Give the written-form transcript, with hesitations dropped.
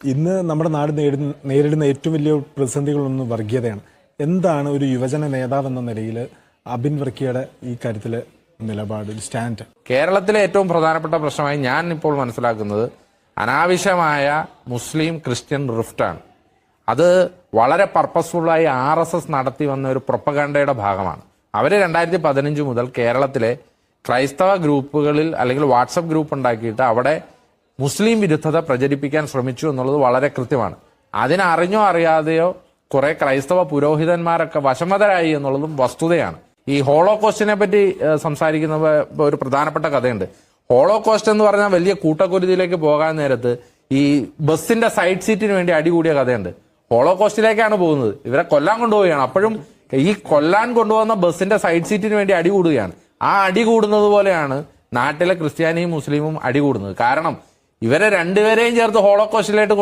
ഇന്ന് നമ്മുടെ നാട് നേരിടുന്ന ഏറ്റവും വലിയ പ്രതിസന്ധികളൊന്ന് വർഗീയതയാണ്. എന്താണ് ഒരു യുവജന നേതാവെന്ന നിലയിൽ അബിൻ വർക്കിയുടെ ഈ കാര്യത്തിൽ നിലപാട്, സ്റ്റാൻഡ്? കേരളത്തിലെ ഏറ്റവും പ്രധാനപ്പെട്ട പ്രശ്നമായി ഞാൻ ഇപ്പോൾ മനസ്സിലാക്കുന്നത് അനാവശ്യമായ മുസ്ലിം ക്രിസ്ത്യൻ റിഫ്റ്റാണ്. അത് വളരെ പർപ്പസ്ഫുള്ളായി RSS നടത്തി വന്ന ഒരു പ്രൊപ്പഗാൻഡയുടെ ഭാഗമാണ്. അവർ 2015 മുതൽ കേരളത്തിലെ ക്രൈസ്തവ ഗ്രൂപ്പുകളിൽ അല്ലെങ്കിൽ വാട്സപ്പ് ഗ്രൂപ്പ് ഉണ്ടാക്കിയിട്ട് അവിടെ മുസ്ലിം വിരുദ്ധത പ്രചരിപ്പിക്കാൻ ശ്രമിച്ചു എന്നുള്ളത് വളരെ കൃത്യമാണ്. അതിനറിഞ്ഞോ അറിയാതെയോ കുറെ ക്രൈസ്തവ പുരോഹിതന്മാരൊക്കെ വശമതരായി എന്നുള്ളതും വസ്തുതയാണ്. ഈ ഹോളോകോസ്റ്റിനെ പറ്റി സംസാരിക്കുന്ന ഒരു പ്രധാനപ്പെട്ട കഥയുണ്ട്. ഹോളോകോസ്റ്റ് എന്ന് പറഞ്ഞാൽ വലിയ കൂട്ടക്കുരുതിയിലേക്ക് പോകാൻ നേരത്ത് ഈ ബസിന്റെ സൈഡ് സീറ്റിന് വേണ്ടി അടികൂടിയ കഥയുണ്ട്. ഹോളോകോസ്റ്റിലേക്കാണ് പോകുന്നത്, ഇവരെ കൊല്ലാൻ കൊണ്ടുപോവുകയാണ്. അപ്പോഴും ഈ കൊല്ലാൻ കൊണ്ടുപോകുന്ന ബസിന്റെ സൈഡ് സീറ്റിന് വേണ്ടി അടികൂടുകയാണ്. ആ അടികൂടുന്നത് പോലെയാണ് നാട്ടിലെ ക്രിസ്ത്യാനിയും മുസ്ലിമും അടികൂടുന്നത്. കാരണം ഇവരെ രണ്ടുപേരെയും ചേർത്ത് ഹോളോകോസ്റ്റിലേക്ക്